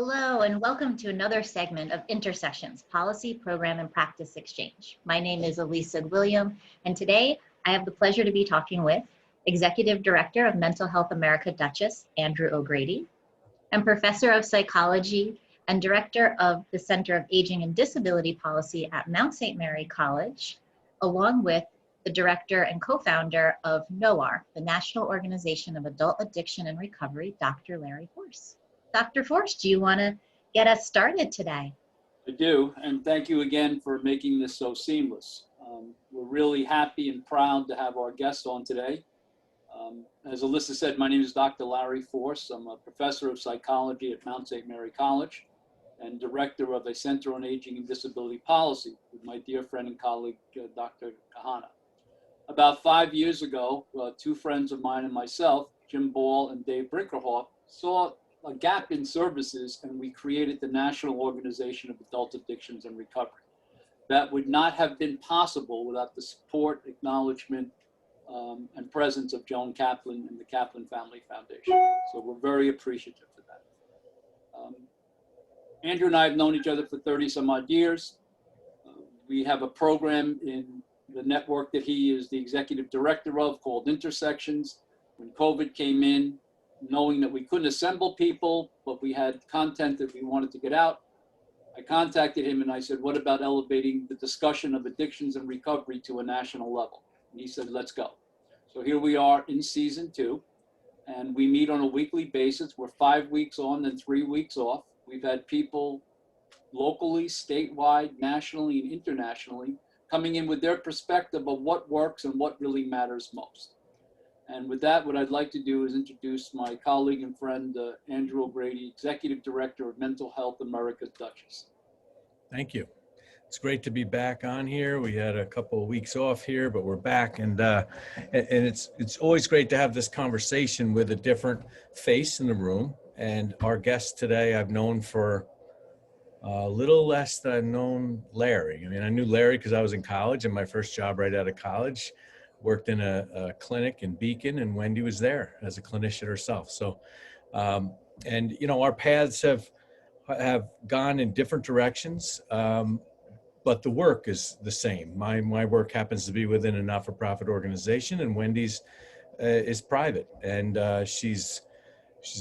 Hello, and welcome to another segment of Intersessions, Policy, Program, and Practice Exchange. My name is Elisa William, and today I have the pleasure to be talking with Executive Director of Mental Health America Dutchess, Andrew O'Grady, and Professor of Psychology and Director of the Center of Aging and Disability Policy at Mount St. Mary College, along with the Director and Co-founder of NOAR, the National Organization of Adult Addiction and Recovery, Dr. Larry Force. Dr. Force, do you want to get us started today? I do, and thank you again for making this so seamless. We're really happy and proud to have our guest on today. As Alyssa said, my name is Dr. Larry Force. I'm a professor of psychology at Mount St. Mary College and director of a Center on Aging and Disability Policy with my dear friend and colleague, Dr. Kahana. About 5 years ago, two friends of mine and myself, Jim Ball and Dave Brinkerhoff, saw a gap in services, and we created the National Organization of Adult Addictions and Recovery. That would not have been possible without the support, acknowledgement, and presence of Joan Kaplan and the Kaplan Family Foundation. So we're very appreciative for that. Andrew and I have known each other for 30 some odd years. We have a program in the network that he is the executive director of called Intersections. When COVID came in, knowing that we couldn't assemble people, but we had content that we wanted to get out, I contacted him and I said, what about elevating the discussion of addictions and recovery to a national level? And he said, let's go. So here we are in season 2, and we meet on a weekly basis. We're 5 weeks on and 3 weeks off. We've had people locally, statewide, nationally, and internationally coming in with their perspective of what works and what really matters most. And with that, what I'd like to do is introduce my colleague and friend, Andrew O'Grady, Executive Director of Mental Health America Dutchess. Thank you. It's great to be back on here. We had a couple of weeks off here, but we're back, and it's always great to have this conversation with a different face in the room. And our guest today, I've known for a little less than I've known Larry. I mean, I knew Larry because I was in college, and my first job right out of college. Worked in a clinic in Beacon, and Wendy was there as a clinician herself. So, and you know, our paths have gone in different directions, but the work is the same. My work happens to be within a not-for-profit organization, and Wendy's is private, and she's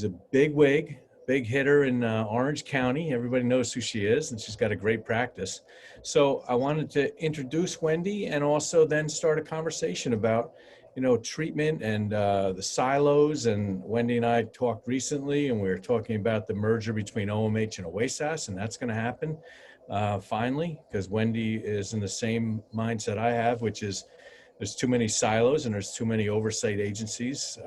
a big wig, big hitter in Orange County. Everybody knows who she is, and she's got a great practice. So I wanted to introduce Wendy and also then start a conversation about, you know, treatment and the silos. And Wendy and I talked recently, and we were talking about the merger between OMH and OASAS, and that's going to happen finally, because Wendy is in the same mindset I have, which is there's too many silos and there's too many oversight agencies.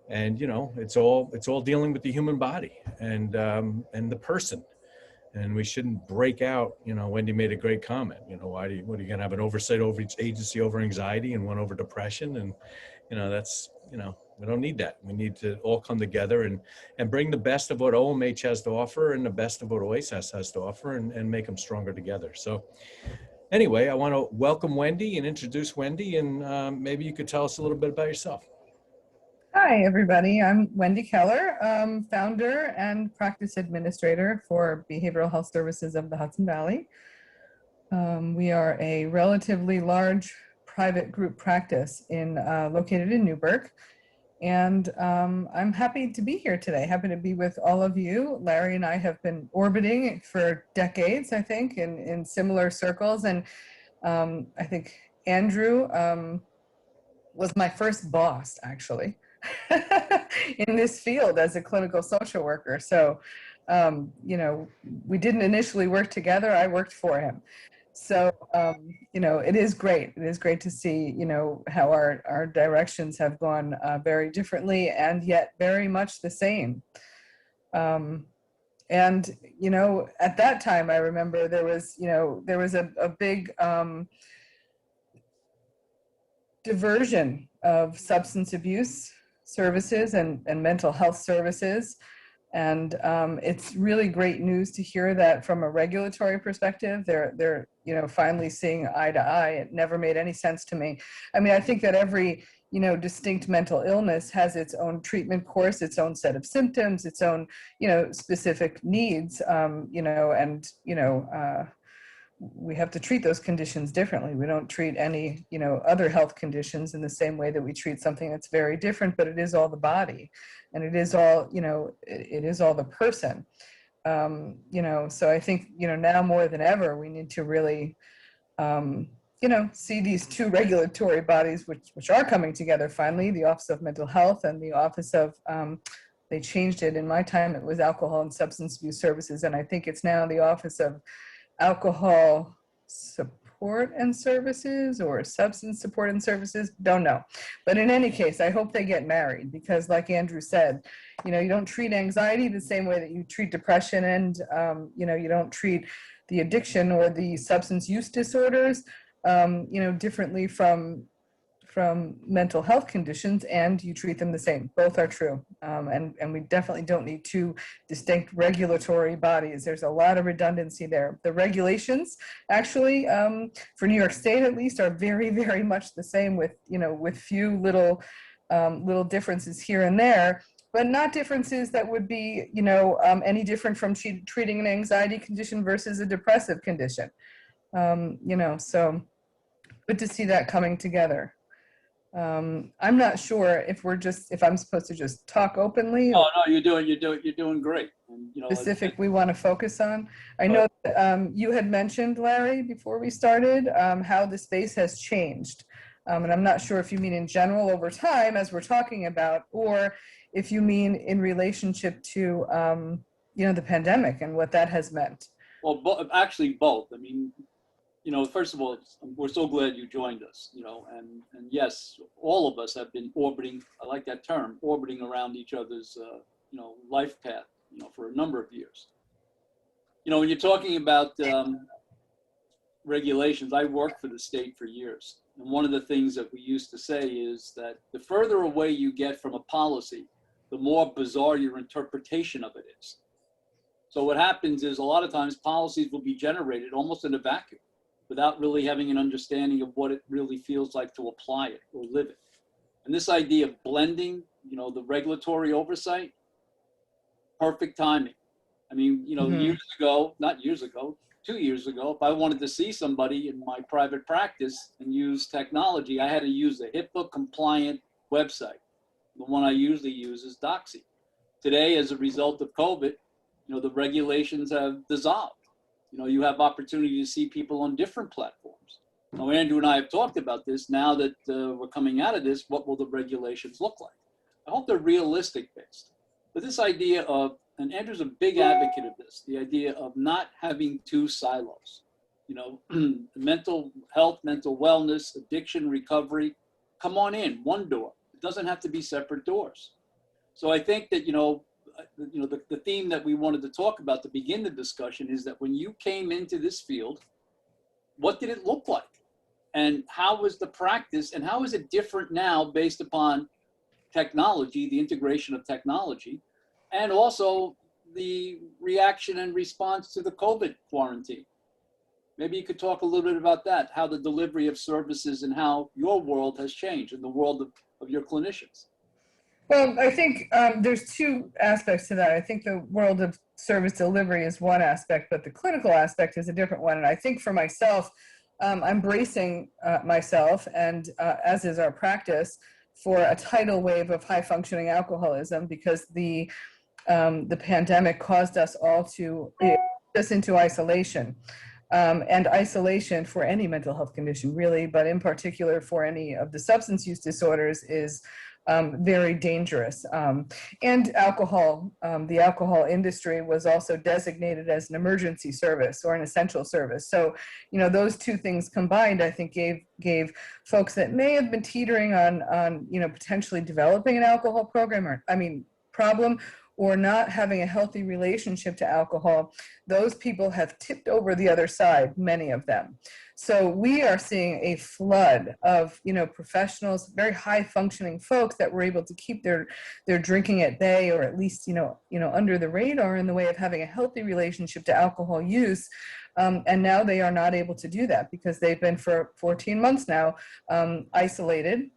And you know, it's all dealing with the human body and the person, and we shouldn't break out. You know, Wendy made a great comment. You know, what are you going to have an oversight over each agency over anxiety and one over depression? And you know, that's, you know, we don't need that. We need to all come together and bring the best of what OMH has to offer and the best of what OASAS has to offer and make them stronger together. So anyway, I want to welcome Wendy and introduce Wendy, and maybe you could tell us a little bit about yourself. Hi, everybody. I'm Wendy Keller, founder and practice administrator for Behavioral Health Services of the Hudson Valley. We are a relatively large private group practice located in Newburgh. And I'm happy to be here today, happy to be with all of you. Larry and I have been orbiting for decades, I think, in similar circles. And I think Andrew was my first boss, actually. In this field as a clinical social worker. So, you know, we didn't initially work together. I worked for him. So, you know, it is great. It is great to see, you know, how our directions have gone very differently and yet very much the same. And, you know, at that time, I remember there was a big diversion of substance abuse services and mental health services. And it's really great news to hear that from a regulatory perspective, they're you know, finally seeing eye to eye. It never made any sense to me. I mean, I think that every distinct mental illness has its own treatment course, its own set of symptoms, its own, specific needs, we have to treat those conditions differently. We don't treat any, other health conditions in the same way that we treat something that's very different, but it is all the body, and it is all, it is all the person. So I think, now more than ever, we need to really, see these two regulatory bodies, which are coming together finally, the Office of Mental Health and the Office of, they changed it. In my time, it was Alcohol and Substance Abuse Services, and I think it's now the Office of Alcohol Support and Services or Substance Support and Services, don't know. But in any case, I hope they get married, because like Andrew said, you don't treat anxiety the same way that you treat depression, and, you don't treat the addiction or the substance use disorders, differently from mental health conditions, and you treat them the same. Both are true. And we definitely don't need two distinct regulatory bodies. There's a lot of redundancy there. The regulations actually, for New York State at least, are very, very much the same, with, with few little differences here and there, but not differences that would be, any different from treating an anxiety condition versus a depressive condition. So good to see that coming together. I'm not sure if I'm supposed to just talk openly. Oh, no, you're doing great. And, specific we want to focus on. I know that, you had mentioned, Larry, before we started, how the space has changed. And I'm not sure if you mean in general over time, as we're talking about, or if you mean in relationship to, the pandemic and what that has meant. Well, actually both. I mean, first of all, we're so glad you joined us, and yes, all of us have been orbiting, I like that term, orbiting around each other's, life path, for a number of years. When you're talking about regulations, I worked for the state for years. And one of the things that we used to say is that the further away you get from a policy, the more bizarre your interpretation of it is. So what happens is a lot of times policies will be generated almost in a vacuum, without really having an understanding of what it really feels like to apply it or live it. And this idea of blending, the regulatory oversight, perfect timing. I mean, years ago, not years ago, 2 years ago, if I wanted to see somebody in my private practice and use technology, I had to use a HIPAA compliant website. The one I usually use is Doxy. Today, as a result of COVID, the regulations have dissolved. You have opportunity to see people on different platforms. Now, Andrew and I have talked about this. Now that we're coming out of this, what will the regulations look like? I hope they're realistic based. But this idea of, and Andrew's a big advocate of this, the idea of not having two silos. Mental health, mental wellness, addiction, recovery, come on in, one door. It doesn't have to be separate doors. So I think that, the theme that we wanted to talk about to begin the discussion is that when you came into this field, what did it look like? And how was the practice, and how is it different now based upon technology, the integration of technology, and also the reaction and response to the COVID quarantine? Maybe you could talk a little bit about that, how the delivery of services and how your world has changed and the world of your clinicians. Well, I think there's two aspects to that. I think the world of service delivery is one aspect, but the clinical aspect is a different one. And I think for myself, I'm bracing myself, and as is our practice, for a tidal wave of high functioning alcoholism, because the pandemic caused us all to us into isolation. And isolation for any mental health condition, really, but in particular for any of the substance use disorders, is very dangerous. And alcohol, the alcohol industry was also designated as an emergency service or an essential service. So, those two things combined, I think, gave folks that may have been teetering on potentially developing an alcohol problem, or not having a healthy relationship to alcohol, those people have tipped over the other side, many of them. So we are seeing a flood of, professionals, very high functioning folks that were able to keep their drinking at bay, or at least, under the radar in the way of having a healthy relationship to alcohol use. And now they are not able to do that because they've been for 14 months now isolated.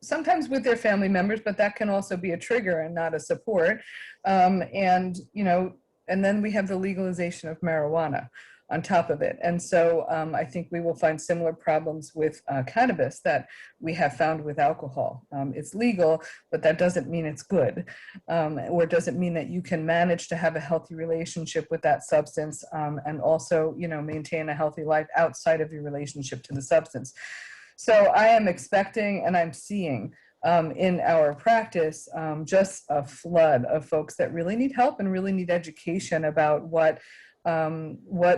sometimes with their family members, but that can also be a trigger and not a support. And, you know, and then we have the legalization of marijuana on top of it. And so I think we will find similar problems with cannabis that we have found with alcohol. It's legal, but that doesn't mean it's good, or doesn't mean that you can manage to have a healthy relationship with that substance, and also, you know, maintain a healthy life outside of your relationship to the substance. So I am expecting, and I'm seeing in our practice, just a flood of folks that really need help and really need education about what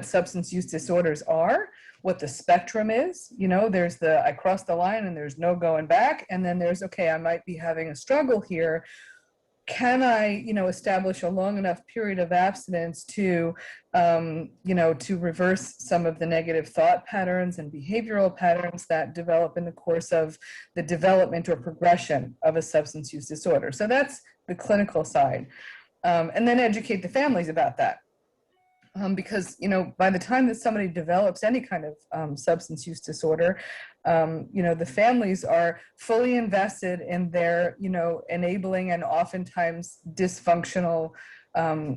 substance use disorders are, what the spectrum is. You know, there's the, I crossed the line and there's no going back. And then there's, okay, I might be having a struggle here. Can I, you know, establish a long enough period of abstinence to, you know, to reverse some of the negative thought patterns and behavioral patterns that develop in the course of the development or progression of a substance use disorder? So that's the clinical side. And then educate the families about that. Because, you know, by the time that somebody develops any kind of substance use disorder, you know, the families are fully invested in their, you know, enabling and oftentimes dysfunctional,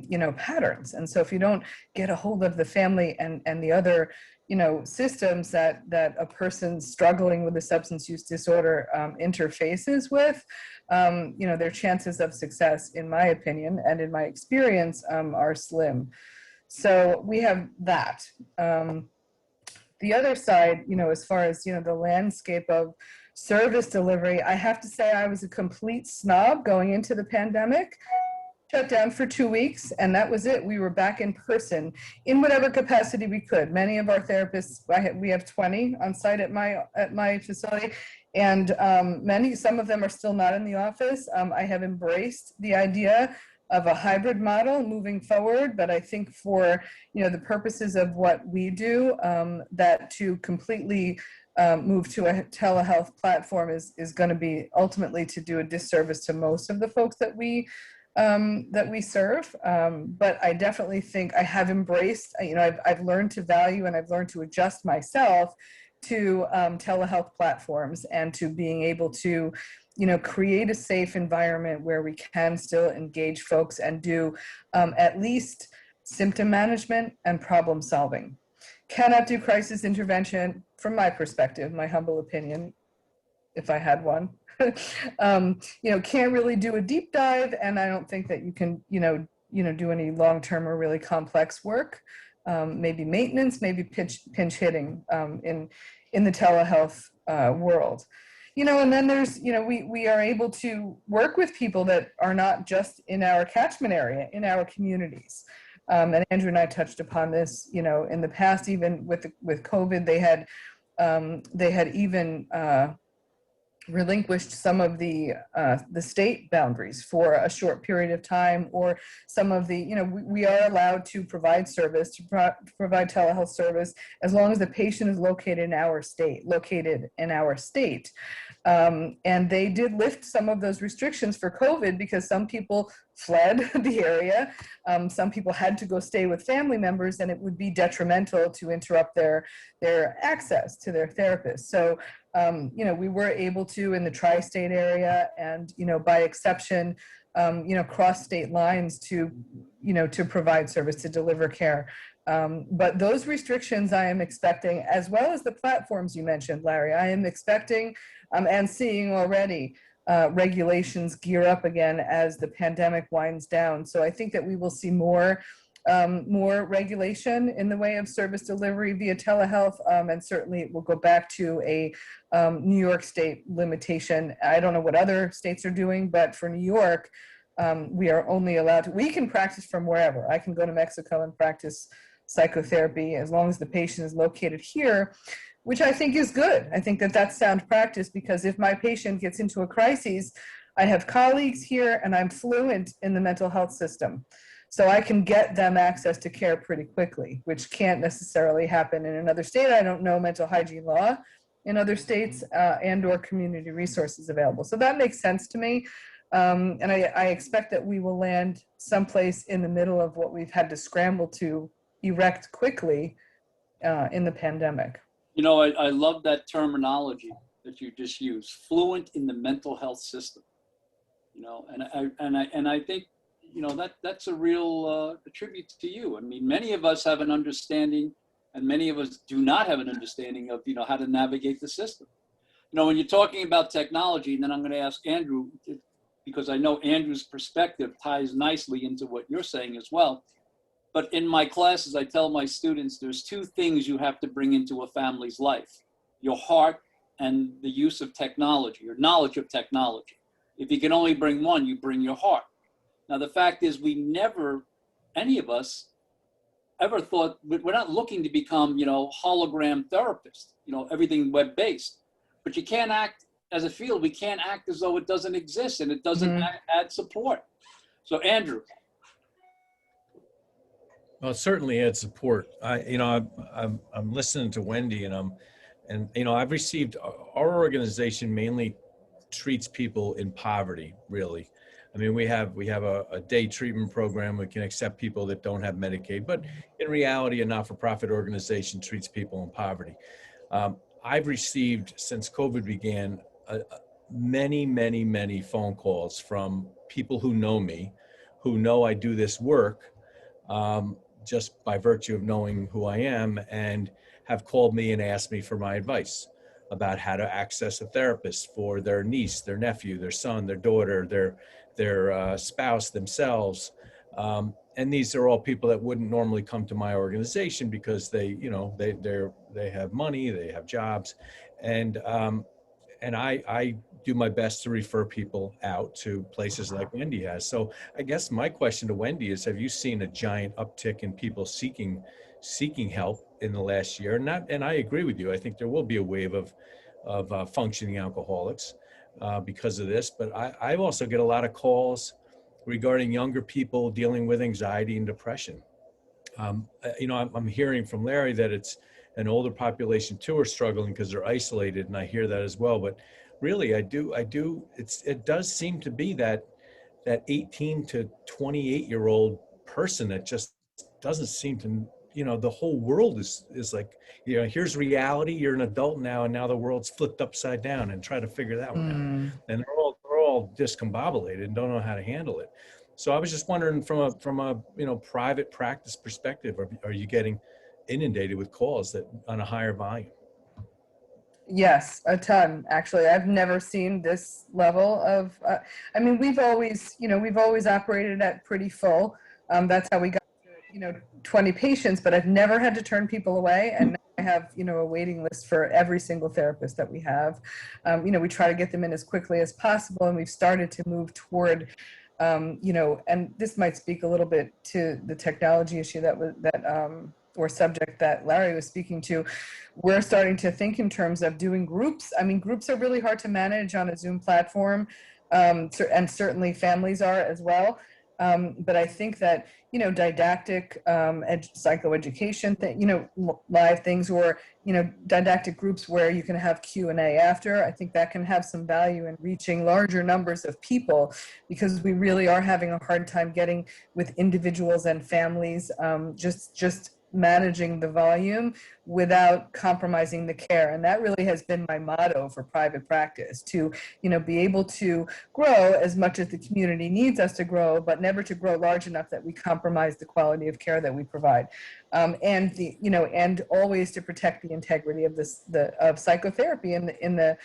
you know, patterns. And so if you don't get a hold of the family and the other, you know, systems that a person struggling with a substance use disorder interfaces with, you know, their chances of success, in my opinion and in my experience, are slim. So we have that. The other side, you know, as far as, you know, the landscape of service delivery, I have to say I was a complete snob going into the pandemic. Shut down for 2 weeks, and that was it. We were back in person in whatever capacity we could. Many of our therapists, we have 20 on site at my facility, and some of them are still not in the office. I have embraced the idea of a hybrid model moving forward, but I think for, you know, the purposes of what we do, that to completely move to a telehealth platform is going to be ultimately to do a disservice to most of the folks that we serve. But I definitely think I have embraced, you know, I've learned to value and I've learned to adjust myself to telehealth platforms and to being able to, you know, create a safe environment where we can still engage folks and do at least symptom management and problem solving. Cannot do crisis intervention from my perspective, my humble opinion, if I had one. You know, can't really do a deep dive, and I don't think that you can, you know, do any long-term or really complex work. Maybe maintenance, maybe pinch hitting in the telehealth world. You know, and then there's, you know, we are able to work with people that are not just in our catchment area, in our communities. And Andrew and I touched upon this, you know, in the past, even with COVID, they had even relinquished some of the state boundaries for a short period of time, or some of the, you know, we are allowed to provide service, to provide telehealth service, as long as the patient is located in our state. And they did lift some of those restrictions for COVID because some people fled the area. Some people had to go stay with family members, and it would be detrimental to interrupt their access to their therapist. So, you know, we were able to, in the tri-state area, and, you know, by exception, you know, cross state lines to, you know, to provide service, to deliver care. But those restrictions I am expecting, as well as the platforms you mentioned, Larry, I am expecting and seeing already regulations gear up again as the pandemic winds down. So I think that we will see more regulation in the way of service delivery via telehealth, and certainly it will go back to a New York state limitation. I don't know what other states are doing, but for New York, we are only allowed to, we can practice from wherever. I can go to Mexico and practice psychotherapy as long as the patient is located here, which I think is good. I think that that's sound practice, because if my patient gets into a crisis, I have colleagues here and I'm fluent in the mental health system. So I can get them access to care pretty quickly, which can't necessarily happen in another state. I don't know mental hygiene law in other states and or community resources available. So that makes sense to me. And I expect that we will land someplace in the middle of what we've had to scramble to erect quickly in the pandemic. You know, I love that terminology. that you just used, fluent in the mental health system. You know, and I think, you know, that's a real tribute to you. I mean, many of us have an understanding, and many of us do not have an understanding of, you know, how to navigate the system. You know, when you're talking about technology, and then I'm going to ask Andrew, because I know Andrew's perspective ties nicely into what you're saying as well. But in my classes, I tell my students, there's two things you have to bring into a family's life: your heart and the use of technology, your knowledge of technology. If you can only bring one, you bring your heart. Now, the fact is, we never, any of us, ever thought, we're not looking to become, you know, hologram therapists, you know, everything web-based. But you can't act, as a field, we can't act as though it doesn't exist and it doesn't add support. So, Andrew. Well, it certainly adds support. I'm listening to Wendy, and you know, I've received, our organization mainly treats people in poverty, really. I mean, we have a day treatment program. We can accept people that don't have Medicaid, but in reality, a not-for-profit organization treats people in poverty. I've received, since COVID began, many phone calls from people who know me, who know I do this work, just by virtue of knowing who I am, and have called me and asked me for my advice about how to access a therapist for their niece, their nephew, their son, their daughter, their spouse, themselves. And these are all people that wouldn't normally come to my organization because they have money, they have jobs, and I do my best to refer people out to places like Wendy has. So I guess my question to Wendy is, have you seen a giant uptick in people seeking help in the last year? And I agree with you. I think there will be a wave of functioning alcoholics because of this. But I also get a lot of calls regarding younger people dealing with anxiety and depression. I'm hearing from Larry that it's an older population too are struggling because they're isolated, and I hear that as well. But really, it does seem to be that 18 to 28-year-old person that just doesn't seem to, the whole world is like, here's reality, you're an adult now, and now the world's flipped upside down, and try to figure that one out. And they're all discombobulated and don't know how to handle it. So I was just wondering, from a private practice perspective, are you getting inundated with calls that on a higher volume? Yes, a ton, actually. I've never seen this level of, we've always operated at pretty full. That's how we got to, 20 patients, but I've never had to turn people away. And now I have, a waiting list for every single therapist that we have. We try to get them in as quickly as possible, and we've started to move toward, and this might speak a little bit to the technology issue or subject that Larry was speaking to. We're starting to think in terms of doing groups. I mean, groups are really hard to manage on a Zoom platform, and certainly families are as well. But I think that, didactic psychoeducation, live things, or, didactic groups where you can have Q&A after, I think that can have some value in reaching larger numbers of people, because we really are having a hard time getting with individuals and families, just managing the volume without compromising the care. And that really has been my motto for private practice, to, be able to grow as much as the community needs us to grow, but never to grow large enough that we compromise the quality of care that we provide. And always to protect the integrity of of psychotherapy in the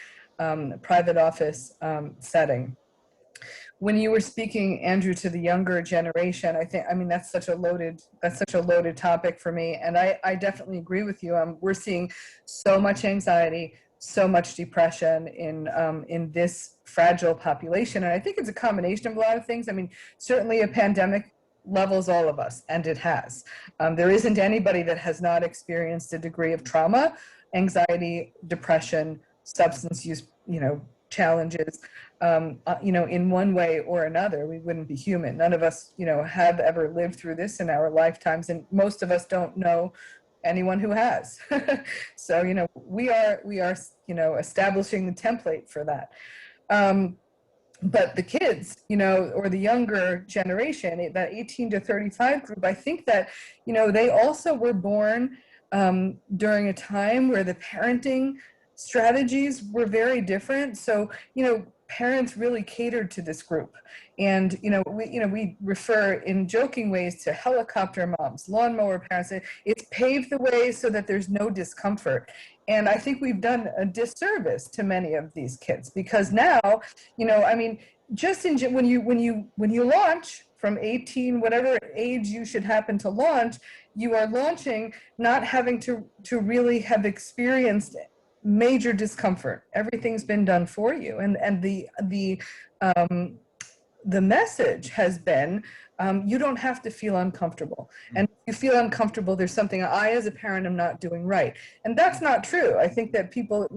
private office setting. When you were speaking, Andrew, to the younger generation, that's such a loaded topic for me. And I definitely agree with you. We're seeing so much anxiety, so much depression in this fragile population. And I think it's a combination of a lot of things. Certainly a pandemic levels all of us, and it has. There isn't anybody that has not experienced a degree of trauma, anxiety, depression, substance use, challenges, in one way or another. We wouldn't be human. None of us, have ever lived through this in our lifetimes, and most of us don't know anyone who has. So, we are, establishing the template for that. But the kids, or the younger generation, that 18 to 35 group, I think that, they also were born during a time where the parenting strategies were very different. So, parents really catered to this group. And, we refer in joking ways to helicopter moms, lawnmower parents. It's paved the way so that there's no discomfort. And I think we've done a disservice to many of these kids, because now, just when you launch from 18, whatever age you should happen to launch, you are launching not having to really have experienced major discomfort. Everything's been done for you, and the message has been, you don't have to feel uncomfortable. And if you feel uncomfortable, there's something I, as a parent, am not doing right. And that's not true. I think that people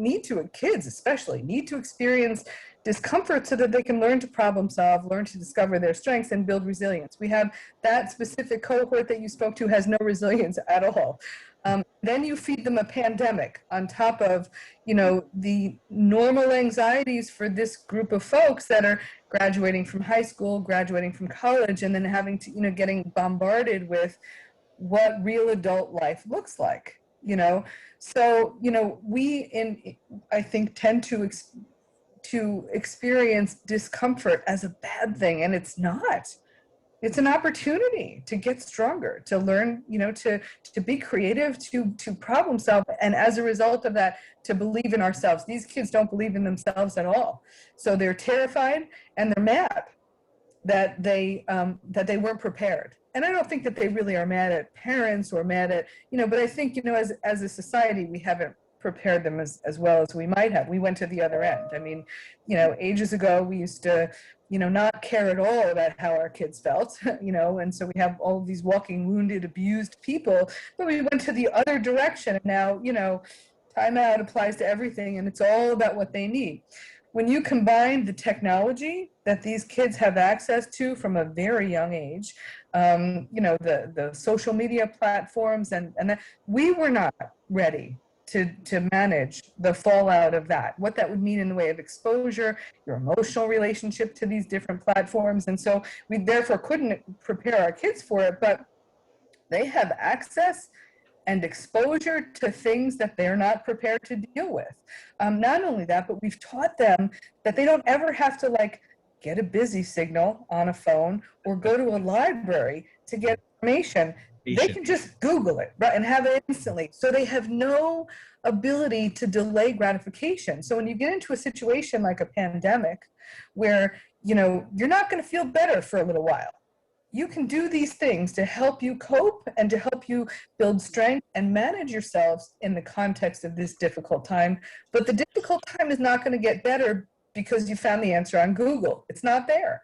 kids especially, need to experience discomfort so that they can learn to problem solve, learn to discover their strengths, and build resilience. We have that specific cohort that you spoke to has no resilience at all. Then you feed them a pandemic on top of, the normal anxieties for this group of folks that are graduating from high school, graduating from college, and then having to, getting bombarded with what real adult life looks like, So, I think tend to experience discomfort as a bad thing, and it's not. It's an opportunity to get stronger, to learn, to be creative, to problem solve, and as a result of that, to believe in ourselves. These kids don't believe in themselves at all, so they're terrified and they're mad that they weren't prepared. And I don't think that they really are mad at parents or mad at, but I think, as a society, we haven't prepared them as well as we might have. We went to the other end. I mean, ages ago, we used to, not care at all about how our kids felt, and so we have all of these walking wounded, abused people, but we went to the other direction. And now, timeout applies to everything, and it's all about what they need. When you combine the technology that these kids have access to from a very young age, the social media platforms, and that, we were not ready to manage the fallout of that, what that would mean in the way of exposure, your emotional relationship to these different platforms. And so we therefore couldn't prepare our kids for it, but they have access and exposure to things that they're not prepared to deal with. Not only that, but we've taught them that they don't ever have to get a busy signal on a phone or go to a library to get information. They can just Google it, right, and have it instantly. So they have no ability to delay gratification. So when you get into a situation like a pandemic where, you're not going to feel better for a little while, you can do these things to help you cope and to help you build strength and manage yourselves in the context of this difficult time. But the difficult time is not going to get better because you found the answer on Google. It's not there.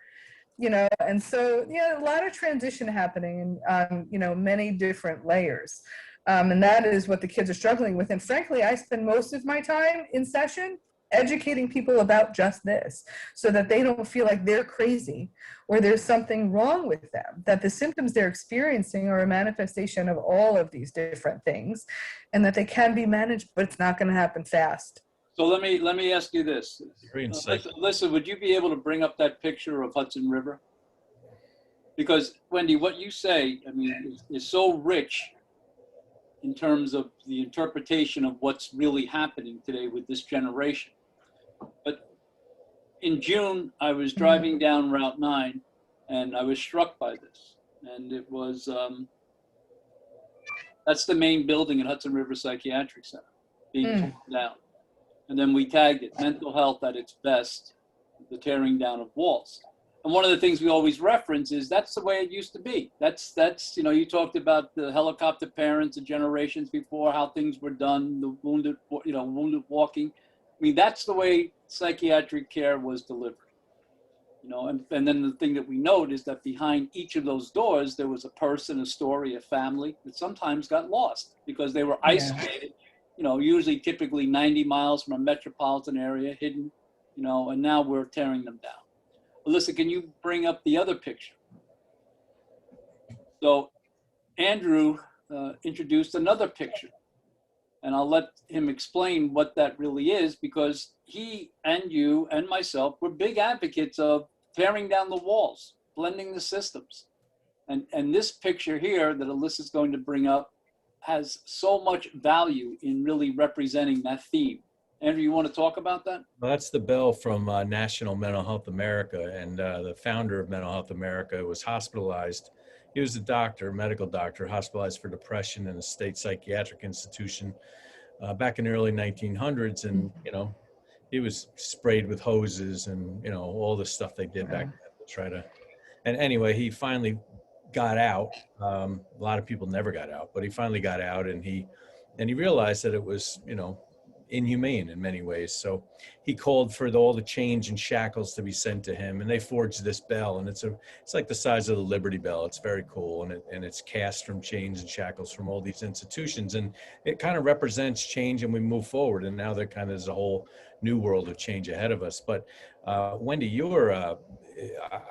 And so, a lot of transition happening on, many different layers. And that is what the kids are struggling with. And frankly, I spend most of my time in session educating people about just this, so that they don't feel like they're crazy or there's something wrong with them, that the symptoms they're experiencing are a manifestation of all of these different things, and that they can be managed, but it's not going to happen fast. So let me ask you this. Alyssa, would you be able to bring up that picture of Hudson River? Because Wendy, what you say, is so rich in terms of the interpretation of what's really happening today with this generation. But in June, I was driving down Route 9, and I was struck by this. And it was, that's the main building at Hudson River Psychiatric Center being torn down. And then we tagged it, mental health at its best, the tearing down of walls. And one of the things we always reference is that's the way it used to be. That's you talked about the helicopter parents and generations before, how things were done, the wounded walking. That's the way psychiatric care was delivered. And then the thing that we note is that behind each of those doors, there was a person, a story, a family that sometimes got lost because they were isolated. Usually typically 90 miles from a metropolitan area, hidden, and now we're tearing them down. Alyssa, can you bring up the other picture? So Andrew introduced another picture, and I'll let him explain what that really is, because he and you and myself were big advocates of tearing down the walls, blending the systems. And this picture here that Alyssa's going to bring up has so much value in really representing that theme. Andrew, you want to talk about that? Well, that's the Bell from National Mental Health America, and the founder of Mental Health America was hospitalized. He was a doctor, medical doctor, hospitalized for depression in a state psychiatric institution back in the early 1900s, and he was sprayed with hoses and all the stuff they did back then to try to. And anyway, he finally got out. A lot of people never got out, but he finally got out, and he realized that it was inhumane in many ways. So he called for all the chains and shackles to be sent to him, and they forged this bell, and it's like the size of the Liberty Bell. It's very cool, and it's cast from chains and shackles from all these institutions, and it kind of represents change, and we move forward. And now there's a whole new world of change ahead of us. But Wendy,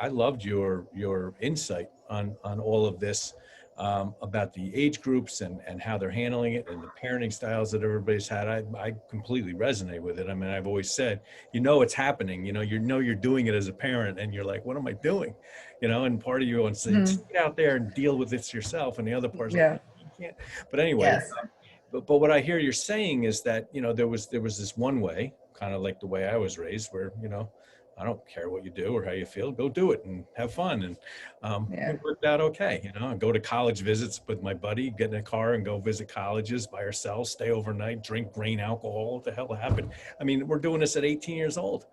I loved your insight on all of this. About the age groups and how they're handling it and the parenting styles that everybody's had. I completely resonate with it. I mean, I've always said, it's happening, you're doing it as a parent, and you're like, what am I doing? And part of you wants to get out there and deal with this yourself. And the other part's like, you can't. But anyway, Yes. But what I hear you're saying is that, there was this one way, kind of like the way I was raised, where, I don't care what you do or how you feel, go do it and have fun. And it worked out okay. I go to college visits with my buddy, get in a car and go visit colleges by ourselves, stay overnight, drink grain alcohol. What the hell happened? I mean, we're doing this at 18 years old.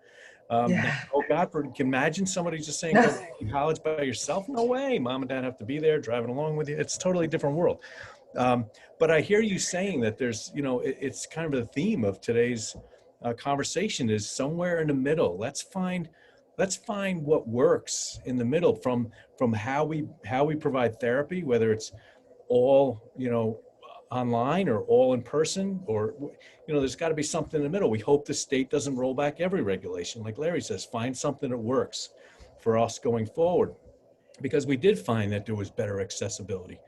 Oh God, can you imagine somebody just saying, go to college by yourself? No way. Mom and dad have to be there driving along with you. It's a totally different world. But I hear you saying that there's, it's kind of the theme of today's conversation is somewhere in the middle. Let's find what works in the middle from how we provide therapy, whether it's all, online or all in person, or, there's got to be something in the middle. We hope the state doesn't roll back every regulation. Like Larry says, find something that works for us going forward, because we did find that there was better accessibility.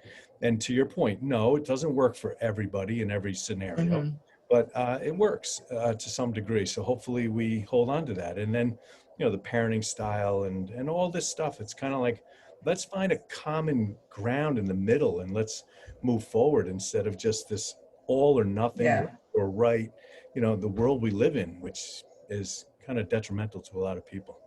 And to your point, no, it doesn't work for everybody in every scenario. But it works to some degree. So hopefully we hold on to that. And then, the parenting style and all this stuff, it's kind of like, let's find a common ground in the middle and let's move forward instead of just this all or nothing or right, the world we live in, which is kind of detrimental to a lot of people.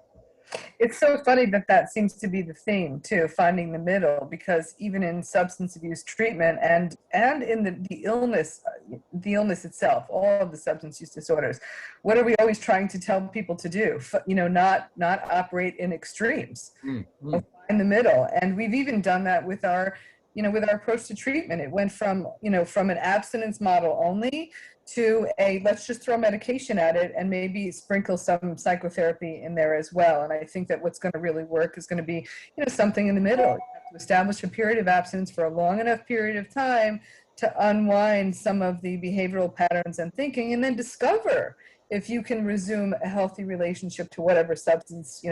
It's so funny that seems to be the theme too, finding the middle, because even in substance abuse treatment and in the illness itself, all of the substance use disorders, what are we always trying to tell people to do? Not operate in extremes, find the middle. And we've even done that with our approach to treatment. It went from an abstinence model only to let's just throw medication at it and maybe sprinkle some psychotherapy in there as well. And I think that what's going to really work is going to be, something in the middle. You have to establish a period of abstinence for a long enough period of time to unwind some of the behavioral patterns and thinking, and then discover if you can resume a healthy relationship to whatever substance,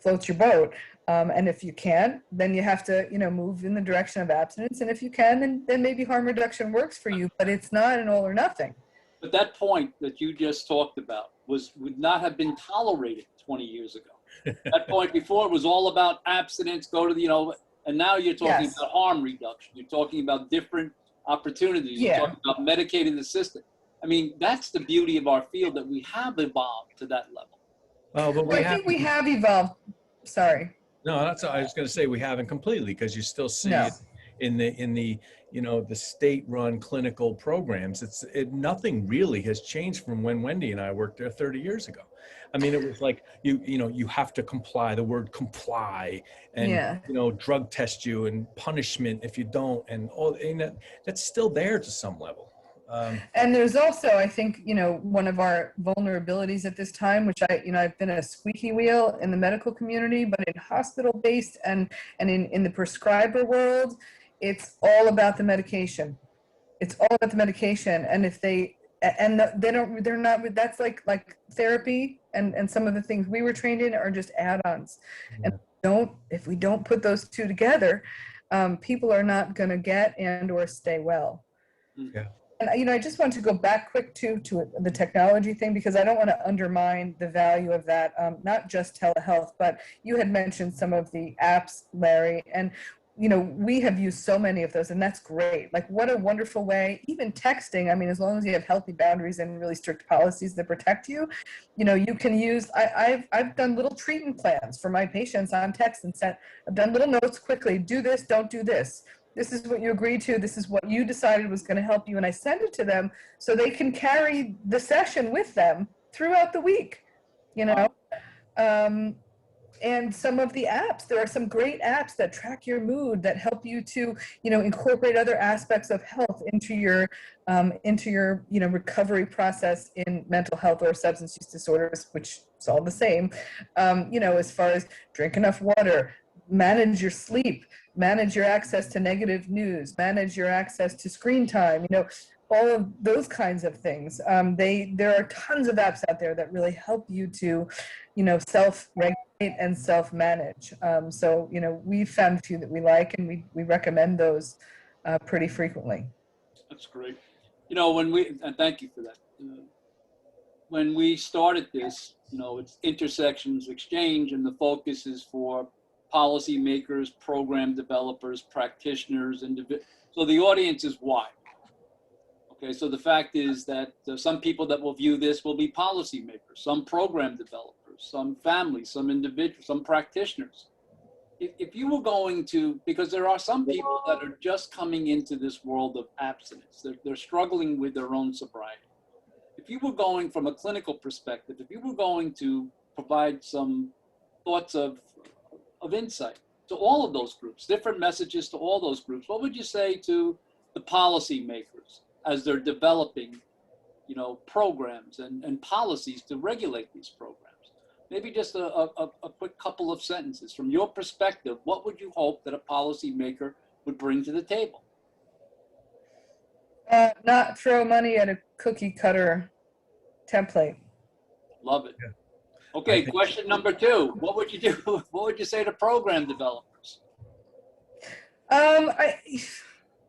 floats your boat. And if you can't, then you have to, move in the direction of abstinence. And if you can, then maybe harm reduction works for you, but it's not an all or nothing. But that point that you just talked about would not have been tolerated 20 years ago. That point before was all about abstinence, go to the, and now you're talking about harm reduction. You're talking about different opportunities. You're talking about medicating the system. I mean, that's the beauty of our field, that we have evolved to that level. But I think we have evolved. Sorry. No, I was going to say we haven't completely, because you still see it in the the state-run clinical programs. Nothing really has changed from when Wendy and I worked there 30 years ago. I mean, it was like you have to comply. The word comply, and drug test you, and punishment if you don't, and all. And that's still there to some level. And there's also, I think, one of our vulnerabilities at this time, which I've been a squeaky wheel in the medical community, but in hospital-based and in the prescriber world, it's all about the medication. It's all about the medication. And if they're not, that's like therapy and some of the things we were trained in are just add-ons. And if we don't put those two together, people are not going to get and or stay well. Yeah. And, I just want to go back quick to the technology thing, because I don't want to undermine the value of that, not just telehealth, but you had mentioned some of the apps, Larry, and we have used so many of those, and that's great. Like, what a wonderful way. Even texting, I mean, as long as you have healthy boundaries and really strict policies that protect you, you can use, I've done little treatment plans for my patients on text and sent, I've done little notes quickly, do this, don't do this. This is what you agreed to. This is what you decided was going to help you. And I send it to them so they can carry the session with them throughout the week, you know? And some of the apps, there are some great apps that track your mood, that help you to, incorporate other aspects of health into your recovery process in mental health or substance use disorders, which is all the same. As far as drink enough water, manage your sleep, manage your access to negative news, manage your access to screen time, all of those kinds of things. There are tons of apps out there that really help you to, self-regulate and self-manage. So, we've found a few that we like, and we recommend those pretty frequently. That's great. And thank you for that. When we started this, it's intersections exchange, and the focus is for policymakers, program developers, practitioners, so the audience is wide. Okay, so the fact is that some people that will view this will be policymakers, some program developers, some families, some individuals, some practitioners. If you were going to, because there are some people that are just coming into this world of abstinence, they're struggling with their own sobriety. If you were going from a clinical perspective, if you were going to provide some thoughts of insight to all of those groups, different messages to all those groups, what would you say to the policymakers as they're developing, programs and policies to regulate these programs? Maybe just a quick couple of sentences. From your perspective, what would you hope that a policymaker would bring to the table? Not throw money at a cookie cutter template. Love it. Okay, question number 2. What would you do? What would you say to program developers?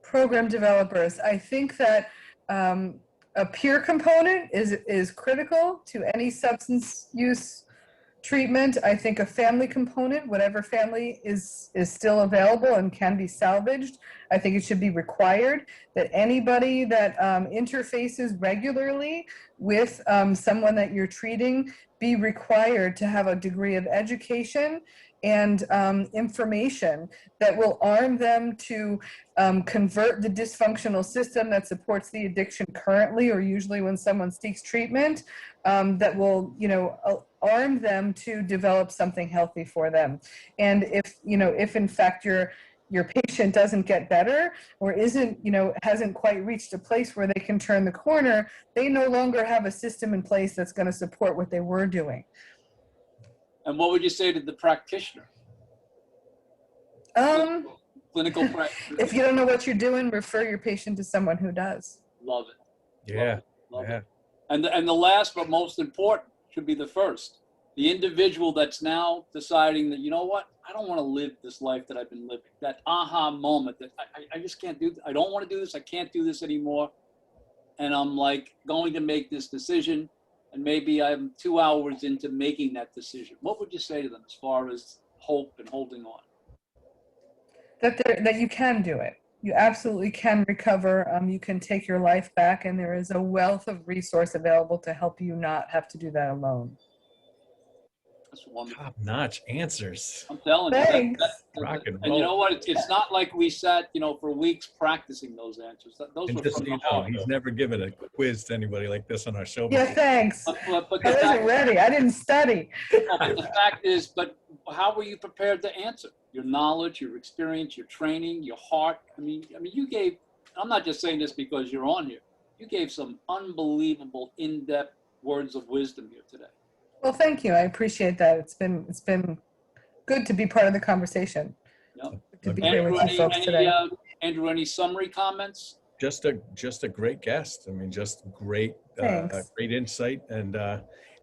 Program developers, I think that a peer component is critical to any substance use treatment. I think a family component, whatever family is still available and can be salvaged, I think it should be required that anybody that interfaces regularly with someone that you're treating be required to have a degree of education and information that will arm them to convert the dysfunctional system that supports the addiction currently, or usually when someone seeks treatment, that will, arm them to develop something healthy for them. And if in fact your patient doesn't get better or hasn't quite reached a place where they can turn the corner, they no longer have a system in place that's going to support what they were doing. And what would you say to the practitioner? Clinical practitioner. If you don't know what you're doing, refer your patient to someone who does. Love it. Yeah. Love it. And the last but most important should be the first. The individual that's now deciding that, you know what, I don't want to live this life that I've been living. That aha moment that I just can't do, I don't want to do this, I can't do this anymore. And I'm like going to make this decision, and maybe I'm 2 hours into making that decision. What would you say to them as far as hope and holding on? That you can do it. You absolutely can recover. You can take your life back, and there is a wealth of resource available to help you not have to do that alone. That's wonderful. Top-notch answers. I'm telling Thanks. you. Rock and And roll. you know what? It's not like we sat, for weeks practicing those answers. Those And were just from so you the know, heart. he's never given a quiz to anybody like this on our show. Yeah, before. thanks. But I the wasn't fact, ready. I didn't study. but the fact is, but how were you prepared to answer? Your knowledge, your experience, your training, your heart. I mean, you gave. I'm not just saying this because you're on here. You gave some unbelievable, in-depth words of wisdom here today. Well, thank you. I appreciate that. It's been good to be part of the conversation. Yep. To be here with you folks today. Andrew, any summary comments? Just a great guest. I mean, just great, great insight, and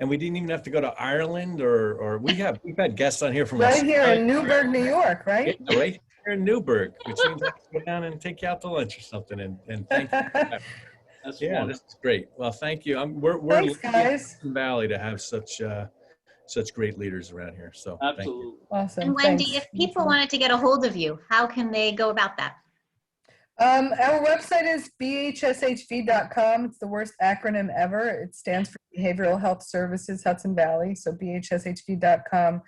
we didn't even have to go to Ireland, or we've had guests on here from Right here Australia. in Newburgh, New York, right? Yeah, right here in Newburgh, which means I have to go down and take you out to lunch or something. And thank you. That's Yeah, wonderful. this is great. Well, thank you. We're Thanks, lucky in guys. Hudson Valley to have such such great leaders around here. So thank you. Absolutely. Awesome. And Wendy, Thanks. if people wanted to get a hold of you, how can they go about that? Our website is bhshv.com. It's the worst acronym ever. It stands for Behavioral Health Services Hudson Valley, so bhshv.com.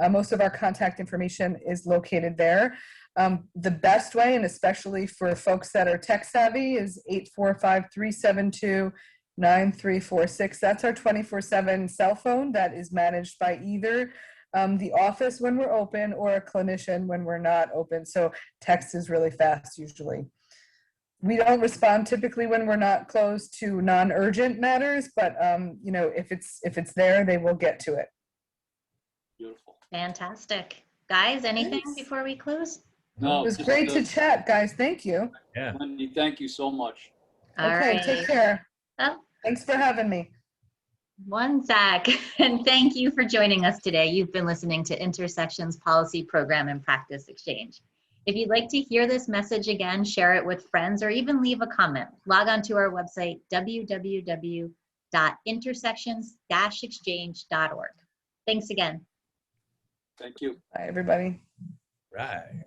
Most of our contact information is located there. The best way, and especially for folks that are tech savvy, is 845-372-9346. That's our 24/7 cell phone that is managed by either the office when we're open or a clinician when we're not open. So text is really fast usually. We don't respond typically when we're not closed to non-urgent matters, but you know, if it's there, they will get to it. Beautiful. Fantastic. Guys, anything Thanks. before we close? No, It was just, great to chat, guys. Thank you. Yeah. Wendy, thank you so much. All Okay, right. take care. Oh, Thanks for having me. one sec. And thank you for joining us today. You've been listening to Intersections Policy Program and Practice Exchange. If you'd like to hear this message again, share it with friends, or even leave a comment. Log on to our website, www.intersections-exchange.org. Thanks again. Thank you. Bye, everybody. Right.